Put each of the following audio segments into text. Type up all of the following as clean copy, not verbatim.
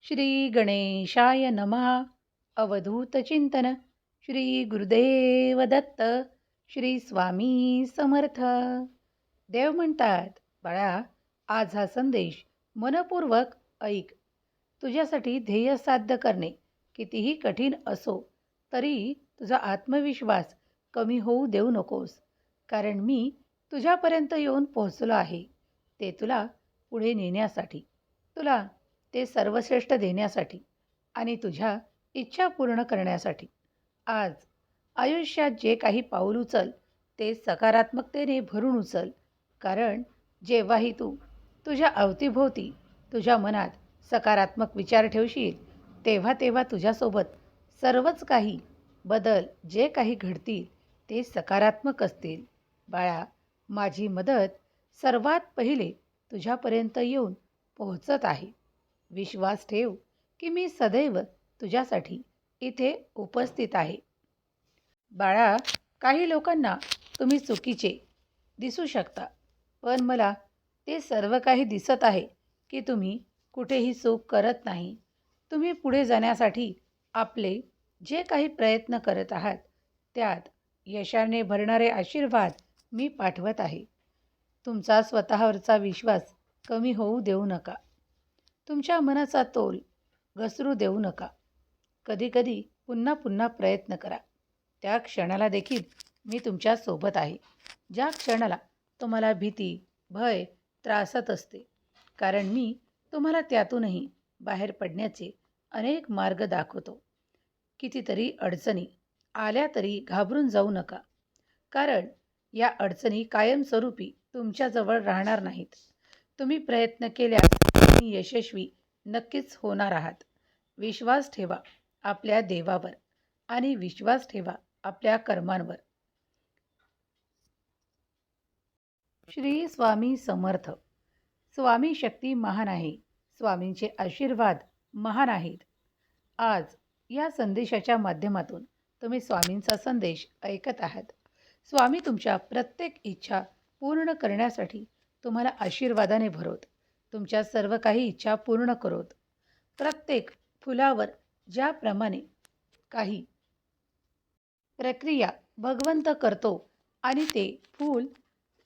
श्री गणेशाय नमः. अवधूत चिंतन. श्री गुरुदेव दत्त. श्री स्वामी समर्थ. देव म्हणतात, बाळा, आज हा संदेश मनपूर्वक ऐक. तुझ्यासाठी ध्येय साध्य करणे कितीही कठीण असो तरी तुझा आत्मविश्वास कमी होऊ देऊ नकोस. कारण मी तुझ्यापर्यंत येऊन पोहोचलो आहे, ते तुला पुढे नेण्यासाठी, तुला ते सर्वश्रेष्ठ देण्यासाठी आणि तुझ्या इच्छा पूर्ण करण्यासाठी. आज आयुष्यात जे काही पाऊल उचल ते सकारात्मकतेने भरून उचल. कारण जेव्हाही तू तुझ्या अवतीभोवती तुझ्या मनात सकारात्मक विचार ठेवशील तेव्हा तेव्हा तुझ्यासोबत सर्वच काही बदल जे काही घडतील ते सकारात्मक असतील. बाळा, माझी मदत सर्वात पहिले तुझ्यापर्यंत येऊन पोहोचत आहे. विश्वास ठेव की मी सदैव तुझ्यासाठी इथे उपस्थित आहे. बाळा, काही लोकांना तुम्ही चुकीचे दिसू शकता, पण मला ते सर्व काही दिसत आहे की तुम्ही कुठेही चूक करत नाही. तुम्ही पुढे जाण्यासाठी आपले जे काही प्रयत्न करत आहात त्यात यशाने भरणारे आशीर्वाद मी पाठवत आहे. तुमचा स्वतःवरचा विश्वास कमी होऊ देऊ नका. तुमच्या मनाचा तोल घसरू देऊ नका. कधीकधी पुन्हा पुन्हा प्रयत्न करा. त्या क्षणाला देखील मी तुमच्या सोबत आहे, ज्या क्षणाला तुम्हाला भीती, भय त्रासत असते. कारण मी तुम्हाला त्यातूनही बाहेर पडण्याचे अनेक मार्ग दाखवतो. कितीतरी अडचणी आल्या तरी घाबरून जाऊ नका. कारण या अडचणी कायमस्वरूपी तुमच्याजवळ राहणार नाहीत. तुम्ही प्रयत्न केल्यास तुम्ही यशस्वी नक्कीच होणार आहात. विश्वास ठेवा आपल्या देवावर आणि विश्वास ठेवा आपल्या कर्मांवर. श्री स्वामी समर्थ. स्वामी शक्ती महान आहे. स्वामींचे आशीर्वाद महान आहेत. आज या संदेशाच्या माध्यमातून तुम्ही स्वामींचा संदेश ऐकत आहात. स्वामी तुमच्या प्रत्येक इच्छा पूर्ण करण्यासाठी तुम्हाला आशीर्वादाने भरवत, तुमच्या सर्व काही इच्छा पूर्ण करत. प्रत्येक फुलावर ज्याप्रमाणे काही प्रक्रिया भगवंत करतो आणि ते फूल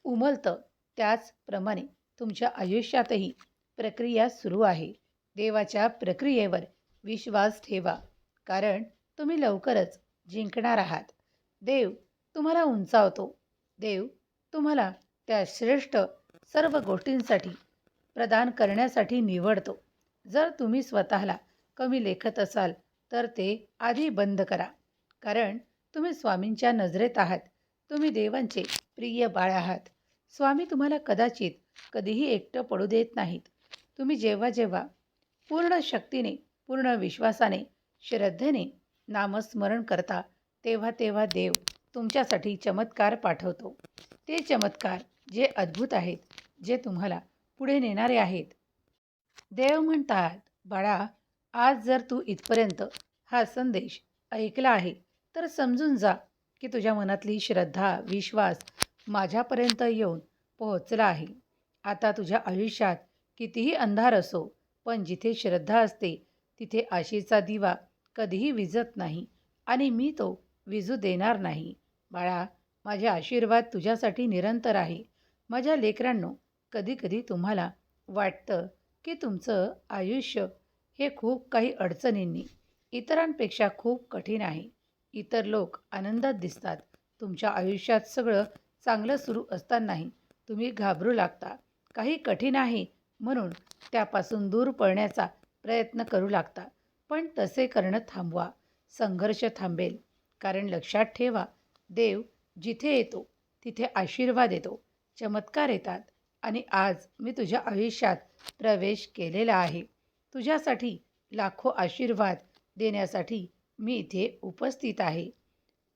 उमलतं, त्याचप्रमाणे तुमच्या आयुष्यातही प्रक्रिया सुरू आहे. देवाच्या प्रक्रियेवर विश्वास ठेवा, कारण तुम्ही लवकरच जिंकणार आहात. देव तुम्हाला उंचावतो. देव तुम्हाला त्या श्रेष्ठ सर्व गोष्टींसाठी प्रदान करण्यासाठी निवडतो. जर तुम्ही स्वतःला कमी लेखत असाल तर ते आधी बंद करा. कारण तुम्ही स्वामींच्या नजरेत आहात. तुम्ही देवांचे प्रिय बाळ आहात. स्वामी तुम्हाला कदाचित कधीही एकटं पडू देत नाहीत. तुम्ही जेव्हा जेव्हा पूर्ण शक्तीने, पूर्ण विश्वासाने, श्रद्धेने नामस्मरण करता तेव्हा तेव्हा देव तुमच्यासाठी चमत्कार पाठवतो. ते चमत्कार जे अद्भुत आहेत, जे तुम्हाला पुढे नेणारे आहेत. देव म्हणतात, बाळा, आज जर तू इथपर्यंत हा संदेश ऐकला आहे तर समजून जा की तुझ्या मनातली श्रद्धा, विश्वास माझ्यापर्यंत येऊन पोहोचला आहे. आता तुझ्या आयुष्यात कितीही अंधार असो, पण जिथे श्रद्धा असते तिथे आशेचा दिवा कधीही विझत नाही आणि मी तो विझू देणार नाही. बाळा, माझे आशीर्वाद तुझ्यासाठी निरंतर आहे. माझ्या लेकरांनो, कधीकधी तुम्हाला वाटतं की तुमचं आयुष्य हे खूप काही अडचणींनी, इतरांपेक्षा खूप कठीण आहे. इतर लोक आनंदात दिसतात. तुमच्या आयुष्यात सगळं चांगलं सुरू असतानाही तुम्ही घाबरू लागता. काही कठीण आहे म्हणून त्यापासून दूर पळण्याचा प्रयत्न करू लागता. पण तसे करणं थांबवा. संघर्ष थांबेल. कारण लक्षात ठेवा, देव जिथे येतो तिथे आशीर्वाद येतो, चमत्कार येतात. आणि आज मी तुझ्या आयुष्यात प्रवेश केलेला आहे. तुझ्यासाठी लाखो आशीर्वाद देण्यासाठी मी इथे उपस्थित आहे.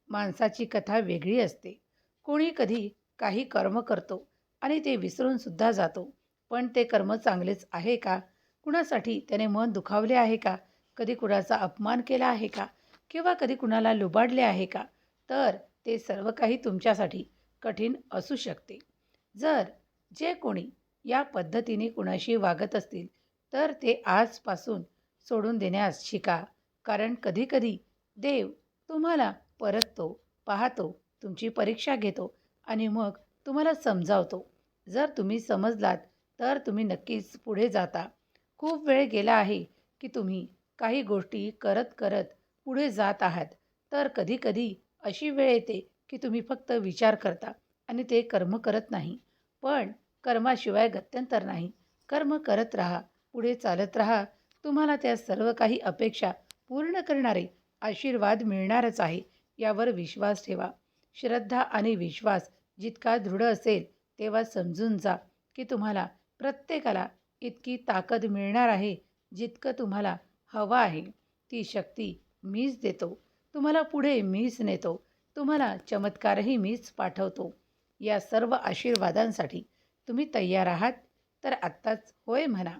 माणसाची कथा वेगळी असते. कोणी कधी काही कर्म करतो आणि ते विसरून सुद्धा जातो. पण ते कर्म चांगलेच आहे का? कुणासाठी त्याने मन दुखावले आहे का? कधी कुणाचा अपमान केला आहे का? किंवा कधी कुणाला लुबाडले आहे का? तर ते सर्व काही तुमच्यासाठी कठीण असू शकते. जर जे कोणी या पद्धतीने कुणाशी वागत असतील तर ते आजपासून सोडून देण्यास शिका. कारण कधीकधी देव तुम्हाला परततो, पाहतो, तुमची परीक्षा घेतो आणि मग तुम्हाला समजावतो. जर तुम्ही समजलात तर तुम्ही नक्कीच पुढे जाता. खूप वेळ गेला आहे की तुम्ही काही गोष्टी करत करत पुढे जात आहात. तर कधी-कधी अशी वेळ येते की तुम्ही फक्त विचार करता आणि ते कर्म करत नाही. पण कर्माशिवाय गत्यंतर नाही. कर्म करत राहा, पुढे चालत राहा. तुम्हाला त्या सर्व काही अपेक्षा पूर्ण करणारे आशीर्वाद मिळणारच आहे, यावर विश्वास ठेवा. श्रद्धा आणि विश्वास जितका दृढ असेल, तेव्हा समजून जा की तुम्हाला प्रत्येकाला इतकी ताकद मिळणार आहे, जितकं तुम्हाला हवं आहे. ती शक्ती मीच देतो. तुम्हाला पुढे मीच नेतो. तुम्हाला चमत्कारही मीच पाठवतो. या सर्व आशीर्वादांसाठी तुम्ही तयार आहात? तर आत्ताच होय म्हणा.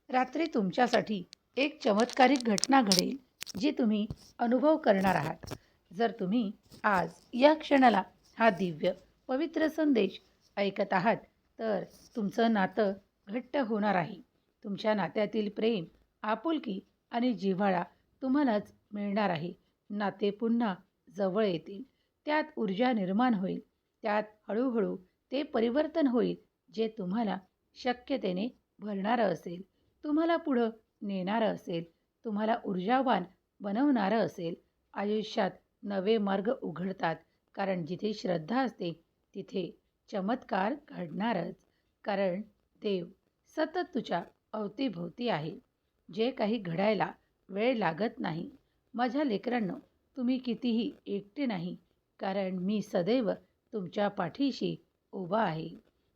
रात्री तुमच्यासाठी एक चमत्कारिक घटना घडेल, जी तुम्ही अनुभव करणार आहात. जर तुम्ही आज या क्षणाला हा दिव्य, पवित्र संदेश ऐकत आहात, तर तुमचं नातं घट्ट होणार आहे. तुमच्या नात्यातील प्रेम, आपुलकी आणि जिव्हाळा तुम्हालाच मिळणार आहे. नाते पुन्हा जवळ येतील. त्यात ऊर्जा निर्माण होईल. त्यात हळूहळू ते परिवर्तन होईल, जे तुम्हाला शक्यतेने भरणारं असेल, तुम्हाला पुढं नेणारं असेल, तुम्हाला ऊर्जावान बनवणारं असेल. आयुष्यात नवे मार्ग उघडतात, कारण जिथे श्रद्धा असते तिथे चमत्कार घडणारच. कारण देव सतत तुझ्या अवतीभोवती आहे. जे काही घडायला वेळ लागत नाही. माझ्या लेकरांनो, तुम्ही कितीही एकटे नाही, कारण मी सदैव तुमच्या पाठीशी उभा आहे.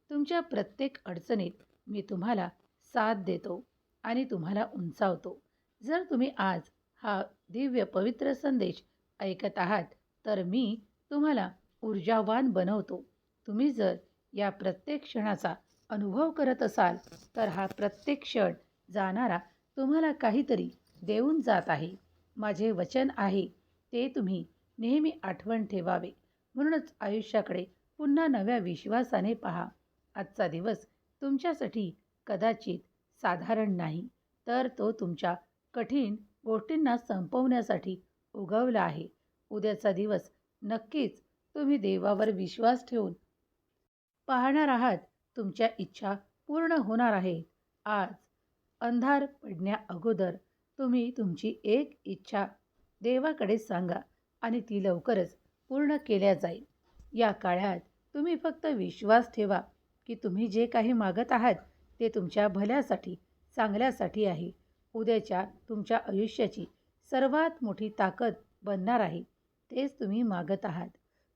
तुमच्या प्रत्येक अडचणीत मी तुम्हाला साथ देतो आणि तुम्हाला उंचावतो. जर तुम्ही आज हा दिव्य पवित्र संदेश ऐकत आहात, तर मी तुम्हाला ऊर्जावान बनवतो. तुम्ही जर या प्रत्येक क्षणाचा अनुभव करत असाल, तर हा प्रत्येक क्षण जाणारा तुम्हाला काहीतरी देऊन जात आहे. माझे वचन आहे ते तुम्ही नेहमी आठवण ठेवावे. म्हणूनच आयुष्याकडे पुन्हा नव्या विश्वासाने पहा. आजचा दिवस तुमच्यासाठी कदाचित साधारण नाही, तर तो तुमच्या कठीण गोष्टींना संपवण्यासाठी उगवला आहे. उद्याचा दिवस नक्कीच तुम्ही देवावर विश्वास ठेवून पाहणार आहात. तुमच्या इच्छा पूर्ण होणार आहेत. आज अंधार पडण्या अगोदर तुम्ही तुमची एक इच्छा देवाकडे सांगा आणि ती लवकरच पूर्ण केल्या जाईल. या काळात तुम्ही फक्त विश्वास ठेवा की तुम्ही जे काही मागत आहात ते तुमच्या भल्यासाठी, चांगल्यासाठी आहे. उद्याच्या तुमच्या आयुष्याची सर्वात मोठी ताकद बनणार आहे. तेच तुम्ही मागत आहात.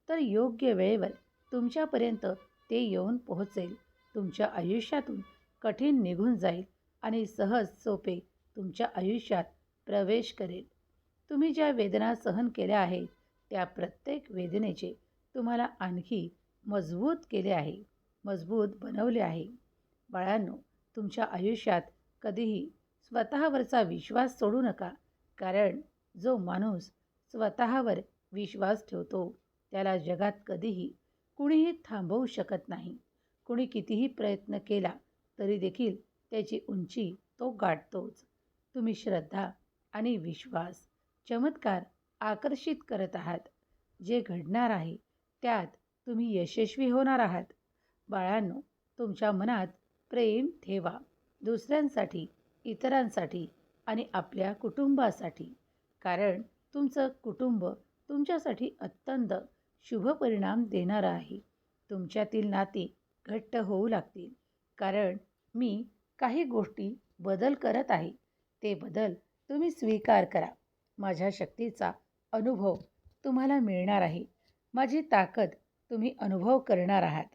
तर योग्य वेळेवर तुमच्यापर्यंत ते येऊन पोहोचेल. तुमच्या आयुष्यातून कठीण निघून जाईल आणि सहज सोपे तुमच्या आयुष्यात प्रवेश करेल. तुम्ही ज्या वेदना सहन केल्या आहेत, त्या प्रत्येक वेदनेचे तुम्हाला आणखी मजबूत केले आहे, मजबूत बनवले आहे. बाळांनो, तुमच्या आयुष्यात कधीही स्वतःवरचा विश्वास सोडू नका. कारण जो माणूस स्वतःवर विश्वास ठेवतो, त्याला जगात कधीही कुणीही थांबवू शकत नाही. कुणी कितीही प्रयत्न केला तरी देखील त्याची उंची तो गाठतोच. तुम्ही श्रद्धा आणि विश्वास, चमत्कार आकर्षित करत आहात. जे घडणार आहे त्यात तुम्ही यशस्वी होणार आहात. बाळांनो, तुमच्या मनात प्रेम ठेवा. दुसऱ्यांसाठी, इतरांसाठी आणि आपल्या कुटुंबासाठी. कारण तुमचं कुटुंब तुमच्यासाठी अत्यंत शुभ परिणाम देणारं आहे. तुमच्यातील नाती घट्ट होऊ लागतील. कारण मी काही गोष्टी बदल करत आहे. ते बदल तुम्ही स्वीकार करा. माझ्या शक्तीचा अनुभव तुम्हाला मिळणार आहे. माझी ताकद तुम्ही अनुभव करणार आहात.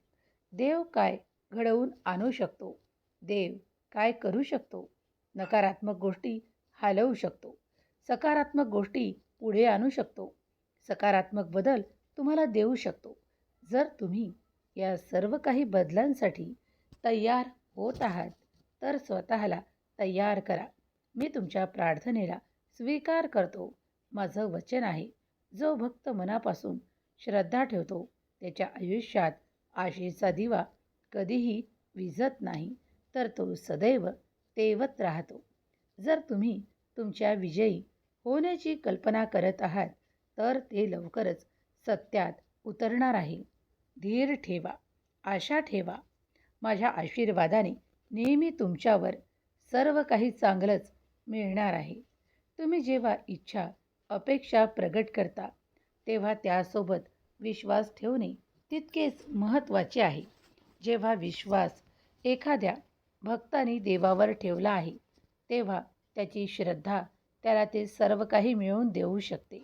देव काय घडवून आणू शकतो, देव काय करू शकतो. नकारात्मक गोष्टी हलवू शकतो, सकारात्मक गोष्टी पुढे आणू शकतो, सकारात्मक बदल तुम्हाला देऊ शकतो. जर तुम्ही या सर्व काही बदलांसाठी तयार होत आहात, तर स्वतःला तयार करा. मी तुमच्या प्रार्थनेला स्वीकार करतो. माझं वचन आहे, जो भक्त मनापासून श्रद्धा ठेवतो त्याच्या आयुष्यात आशेचा दिवा कधीही विझत नाही, तर तो सदैव तेवत राहतो. जर तुम्ही तुमच्या विजयी होण्याची कल्पना करत आहात तर ते लवकरच सत्यात उतरणार आहे. धीर ठेवा, आशा ठेवा. माझ्या आशीर्वादाने नेहमी तुमच्यावर सर्व काही चांगलंच मिळणार आहे. तुम्ही जेव्हा इच्छा, अपेक्षा प्रगट करता तेव्हा त्यासोबत विश्वास ठेवणे तितकेच महत्त्वाचे आहे. जेव्हा विश्वास एखाद्या भक्ताने देवावर ठेवला आहे तेव्हा त्याची श्रद्धा त्याला ते सर्व काही मिळवून देऊ शकते.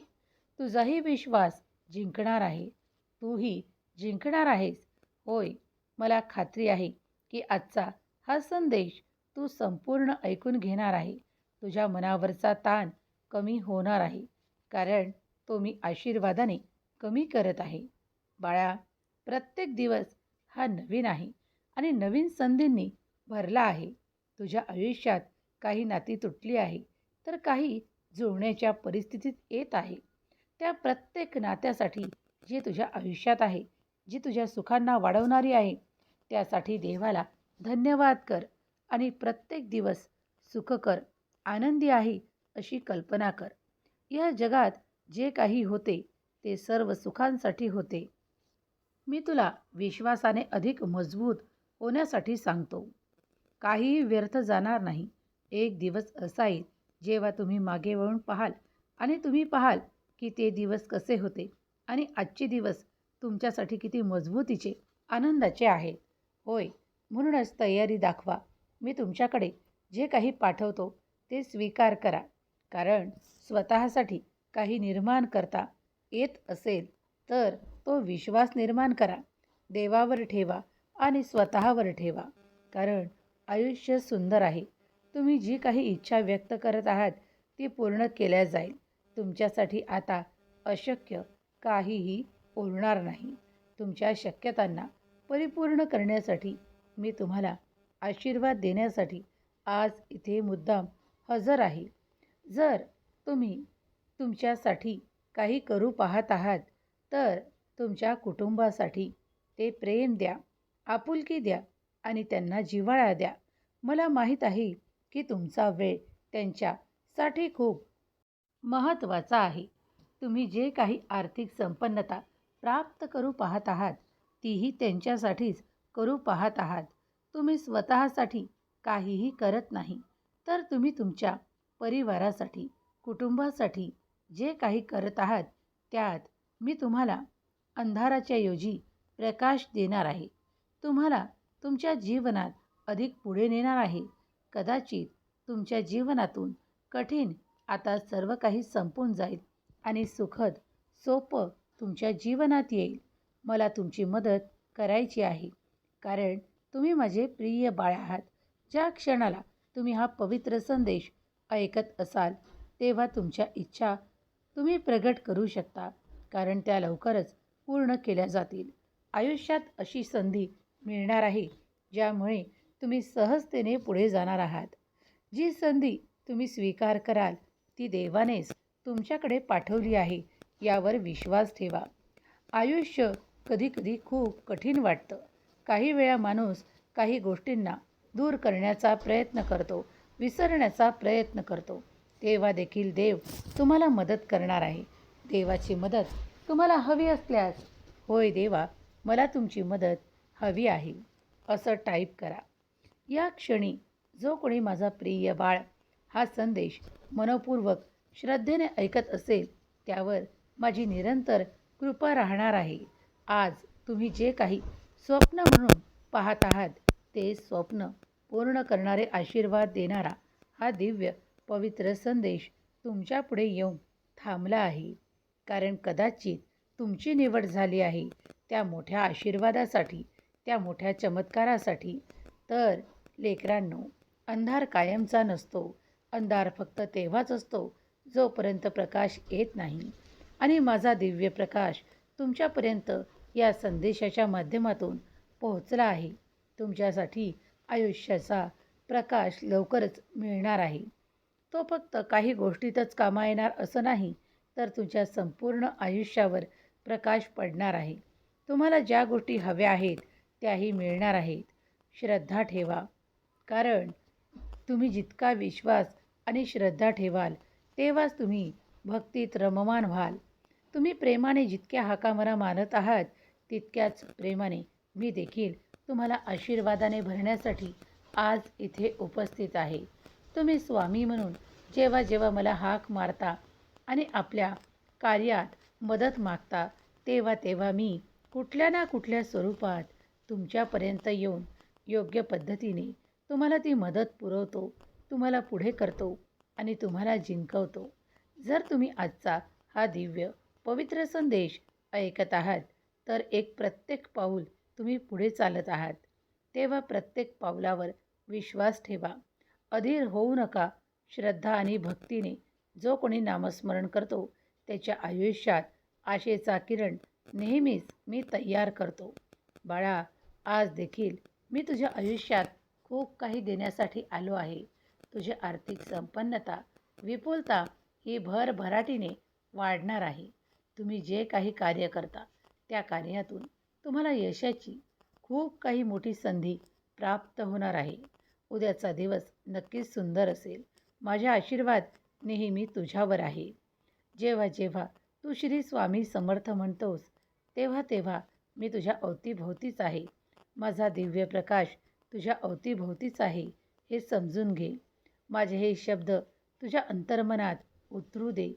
तुझाही विश्वास जिंकणार आहे. तूही जिंकणार आहेस. होय, मला खात्री आहे की आजचा हा संदेश तू संपूर्ण ऐकून घेणार आहे. तुझ्या मनावरचा ताण कमी होणार आहे, कारण तो मी आशीर्वादाने कमी करत आहे. बाळा, प्रत्येक दिवस हा नवीन आहे आणि नवीन संधींनी भरला आहे. तुझ्या आयुष्यात काही नाती तुटली आहे तर काही जुळण्याच्या परिस्थितीत येत आहे. त्या प्रत्येक नात्यासाठी जे तुझ्या आयुष्यात आहे, जी तुझ्या सुखांना वाढवणारी आहे, त्यासाठी देवाला धन्यवाद कर आणि प्रत्येक दिवस सुखकर, आनंदी आहे अशी कल्पना कर. या जगात जे काही होते ते सर्व सुखांसाठी होते. मी तुला विश्वासाने अधिक मजबूत होण्यासाठी सांगतो. काहीही व्यर्थ जाणार नाही. एक दिवस असा येईल जेव्हा तुम्ही मागे वळून पाहाल आणि तुम्ही पाहाल की ते दिवस कसे होते आणि आजचे दिवस तुमच्यासाठी किती मजबूतीचे, आनंदाचे आहेत. होय, म्हणूनच तयारी दाखवा. मी तुमच्याकडे जे काही पाठवतो ते स्वीकार करा. कारण स्वतःसाठी काही निर्माण करता येत असेल तर तो विश्वास निर्माण करा. देवावर ठेवा आणि स्वतःवर ठेवा. कारण आयुष्य सुंदर आहे. तुम्ही जी काही इच्छा व्यक्त करत आहात ती पूर्ण केल्या जाईल. तुमच्यासाठी आता अशक्य काहीही उरणार नाही. तुमच्या शक्यतांना परिपूर्ण करण्यासाठी मी तुम्हाला आशीर्वाद देण्यासाठी आज इथे मुद्दाम हजर आहे. जर तुम्ही तुमच्यासाठी काही करू पाहत आहात तर तुमच्या कुटुंबासाठी ते प्रेम द्या, आपुलकी द्या आणि त्यांना जिव्हाळा द्या. मला माहीत आहे की तुमचा वेळ त्यांच्यासाठी खूप महत्त्वाचा आहे. तुम्ही जे काही आर्थिक संपन्नता प्राप्त करू पाहत आहात तीही त्यांच्यासाठीच करू पाहत आहात. तुम्ही स्वतःसाठी काहीही करत नाही तर तुम्ही तुमच्या परिवारासाठी, कुटुंबासाठी जे काही करत आहात त्यात मी तुम्हाला अंधाराच्या ऐवजी प्रकाश देणार आहे. तुम्हाला तुमच्या जीवनात अधिक पुढे नेणार आहे. कदाचित तुमच्या जीवनातून कठीण आता सर्व काही संपून जाईल आणि सुखद, सोपं तुमच्या जीवनात येईल. मला तुमची मदत करायची आहे कारण तुम्ही माझे प्रिय बाळ आहात. ज्या क्षणाला तुम्ही हा पवित्र संदेश ऐकत असाल तेव्हा तुमच्या इच्छा तुम्ही प्रगट करू शकता, कारण त्या लवकरच पूर्ण केल्या जातील. आयुष्यात अशी संधी मिळणार आहे ज्यामुळे तुम्ही सहजतेने पुढे जाणार आहात. जी संधी तुम्ही स्वीकार कराल ती देवानेच तुमच्याकडे पाठवली आहे यावर विश्वास ठेवा. आयुष्य कधीकधी खूप कठीण वाटतं. काही वेळा माणूस काही गोष्टींना दूर करण्याचा प्रयत्न करतो, विसरण्याचा प्रयत्न करतो. तेव्हा देखील देव तुम्हाला मदत करणार आहे. देवाची मदत तुम्हाला हवी असल्यास, होय देवा, मला तुमची मदत हवी आहे, असं टाईप करा. या क्षणी जो कोणी माझा प्रिय बाळ हा संदेश मनपूर्वक श्रद्धेने ऐकत असेल त्यावर माझी निरंतर कृपा राहणार आहे. आज तुम्ही जे काही स्वप्न म्हणून पाहत आहात ते स्वप्न पूर्ण करणारे, आशीर्वाद देणारा हा दिव्य पवित्र संदेश तुमच्या पुढे येऊन थांबला आहे. कारण कदाचित तुमची निवड झाली आहे त्या मोठ्या आशीर्वादासाठी, त्या मोठ्या चमत्कारासाठी. तर लेकरांनो, अंधार कायमचा नसतो. अंधार फक्त तेव्हाच असतो जोपर्यंत प्रकाश येत नाही. आणि माझा दिव्य प्रकाश तुमच्यापर्यंत या संदेशाच्या माध्यमातून पोहोचला आहे. तुमच्यासाठी आयुष्याचा प्रकाश लवकरच मिळणार आहे. तो फक्त काही गोष्टीतच कामा येणार असं नाही, तर तुमच्या संपूर्ण आयुष्यावर प्रकाश पडणार आहे. तुम्हाला ज्या गोष्टी हव्या आहेत त्याही मिळणार आहेत. श्रद्धा ठेवा, कारण तुम्ही जितका विश्वास आणि श्रद्धा ठेवाल तेव्हाच तुम्ही भक्तीत रममान व्हाल. तुम्ही प्रेमाने जितक्या हाका मला मानत आहात तितक्याच प्रेमाने मी देखील तुम्हाला आशीर्वादाने भरण्यासाठी आज इथे उपस्थित आहे. तुम्ही स्वामी म्हणून जेव्हा जेव्हा मला हाक मारता आणि आपल्या कार्यात मदत मागता तेव्हा तेव्हा मी कुठल्या ना कुठल्या स्वरूपात तुमच्यापर्यंत येऊन योग्य पद्धतीने तुम्हाला ती मदत पुरवतो, तुम्हाला पुढे करतो आणि तुम्हाला जिंकवतो. जर तुम्ही आजचा हा दिव्य पवित्र संदेश ऐकत आहात तर एक प्रत्येक पाऊल तुम्ही पुढे चालत आहात, तेव्हा प्रत्येक पावलावर विश्वास ठेवा. अधीर होऊ नका. श्रद्धा आणि भक्तीने जो कोणी नामस्मरण करतो त्याच्या आयुष्यात आशेचा किरण नेहमीच मी तयार करतो. बाळा, आज देखील मी तुझ्या आयुष्यात खूप काही देण्यासाठी आलो आहे. तुझी आर्थिक संपन्नता, विपुलता ही भरभराटीने वाढणार आहे. तुम्ही जे काही कार्य करता त्या कार्यातून तुम्हाला यशाची खूप काही मोठी संधी प्राप्त होणार आहे. उद्याचा दिवस नक्कीच सुंदर असेल. माझा आशीर्वाद नेहमी तुझ्यावर आहे. जेव्हा जेव्हा तू श्री स्वामी समर्थ म्हणतोस तेव्हा तेव्हा मी तुझ्या अवतीभोवतीच आहे. माझा दिव्य प्रकाश तुझ्या अवतीभोवतीच आहे हे समजून घे. माझे हे शब्द तुझ्या अंतर्मनात उतरू दे,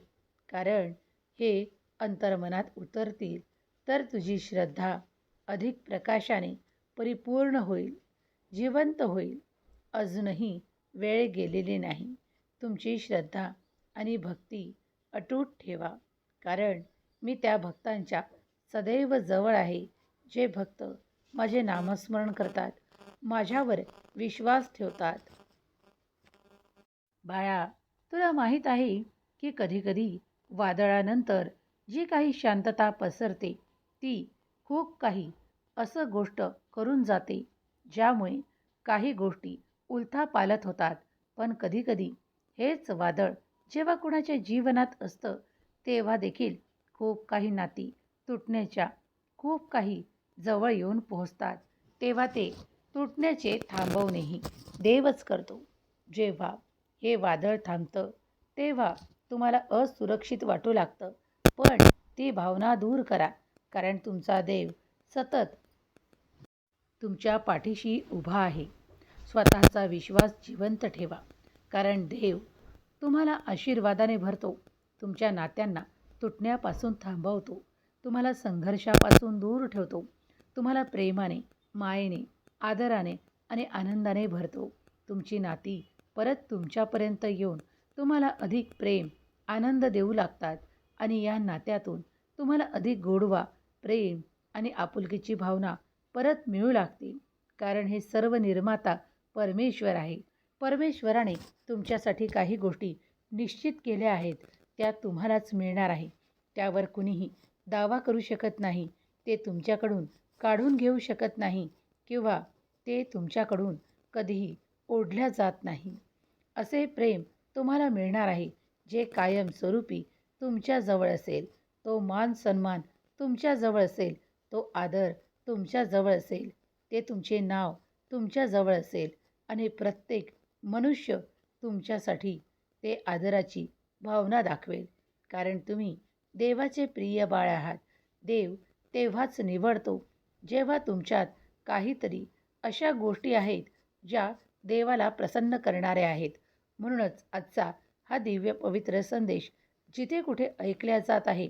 कारण हे अंतर्मनात उतरतील तर तुझी श्रद्धा अधिक प्रकाशाने परिपूर्ण होईल, जिवंत होईल. अजूनही वेळ गेलेली नाही. तुमची श्रद्धा आणि भक्ती अटूट ठेवा, कारण मी त्या भक्तांच्या सदैव जवळ आहे जे भक्त माझे नामस्मरण करतात, माझ्यावर विश्वास ठेवतात. बाळा, तुला माहीत आहे की कधीकधी वादळानंतर जी काही शांतता पसरते ती खूप काही असं गोष्ट करून जाते ज्यामुळे काही गोष्टी उलथापालथ होतात. पण कधीकधी हेच वादळ जेव्हा कुणाच्या जीवनात असतं तेव्हा देखील खूप काही नाती तुटण्याच्या खूप काही जवळ येऊन पोहोचतात. तेव्हा ते तुटण्याचे थांबवणेही देवच करतो. जेव्हा हे वादळ थांबतं तेव्हा तुम्हाला असुरक्षित वाटू लागतं, पण ती भावना दूर करा, कारण तुमचा देव सतत तुमच्या पाठीशी उभा आहे. स्वतःचा विश्वास जिवंत ठेवा, कारण देव तुम्हाला आशीर्वादाने भरतो, तुमच्या नात्यांना तुटण्यापासून थांबवतो, तुम्हाला संघर्षापासून दूर ठेवतो, तुम्हाला प्रेमाने, मायेने, आदराने आणि आनंदाने भरतो. तुमची नाती परत तुमच्यापर्यंत येऊन तुम्हाला अधिक प्रेम, आनंद देऊ लागतात आणि या नात्यातून तुम्हाला अधिक गोडवा, प्रेम आणि आपुलकीची भावना परत मिळू लागते, कारण हे सर्व निर्माता परमेश्वर आहे. परमेश्वराने तुमच्यासाठी काही गोष्टी निश्चित केल्या आहेत, त्या तुम्हालाच मिळणार आहे. त्यावर कुणीही दावा करू शकत नाही. ते तुमच्याकडून काढून घेऊ शकत नाही किंवा ते तुमच्याकडून कधीही ओढल्या जात नाही. असे प्रेम तुम्हाला मिळणार आहे जे कायमस्वरूपी तुमच्याजवळ असेल. तो मान सन्मान तुमच्याजवळ असेल, तो आदर तुमच्याजवळ असेल, ते तुमचे नाव तुमच्याजवळ असेल आणि प्रत्येक मनुष्य तुमच्यासाठी ते आदराची भावना दाखवेल, कारण तुम्ही देवाचे प्रिय बाळ आहात. देव तेव्हाच निवडतो जेव्हा तुमच्यात काहीतरी अशा गोष्टी आहेत ज्या देवाला प्रसन्न करणाऱ्या आहेत. म्हणूनच आजचा हा दिव्य पवित्र संदेश जिथे कुठे ऐकल्या जात आहे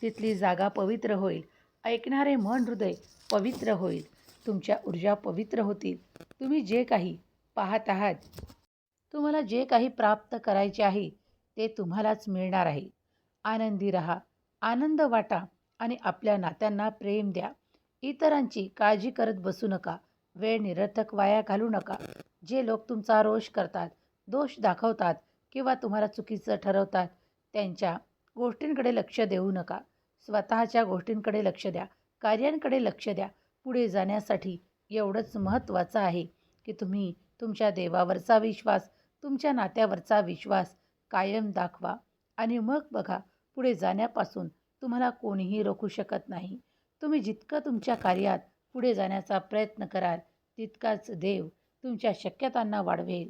तिथली जागा पवित्र होईल, ऐकणारे मन हृदय पवित्र होईल, तुमच्या ऊर्जा पवित्र होतील. तुम्ही जे काही पाहत आहात, तुम्हाला जे काही प्राप्त करायचे आहे ते तुम्हालाच मिळणार आहे. आनंदी राहा, आनंद वाटा आणि आपल्या नात्यांना प्रेम द्या. इतरांची काळजी करत बसू नका. वेळ निरर्थक वाया घालू नका. जे लोक तुमचा रोष करतात, दोष दाखवतात किंवा तुम्हाला चुकीचं ठरवतात त्यांच्या गोष्टींकडे लक्ष देऊ नका. स्वतःच्या गोष्टींकडे लक्ष द्या, कार्यांकडे लक्ष द्या. पुढे जाण्यासाठी एवढंच महत्त्वाचं आहे की तुम्ही तुमच्या देवावरचा विश्वास, तुमच्या नात्यावरचा विश्वास कायम दाखवा आणि मग बघा, पुढे जाण्यापासून तुम्हाला कोणीही रोखू शकत नाही. तुम्ही जितकं तुमच्या कार्यात पुढे जाण्याचा प्रयत्न कराल तितकाच देव तुमच्या शक्यतांना वाढवेल.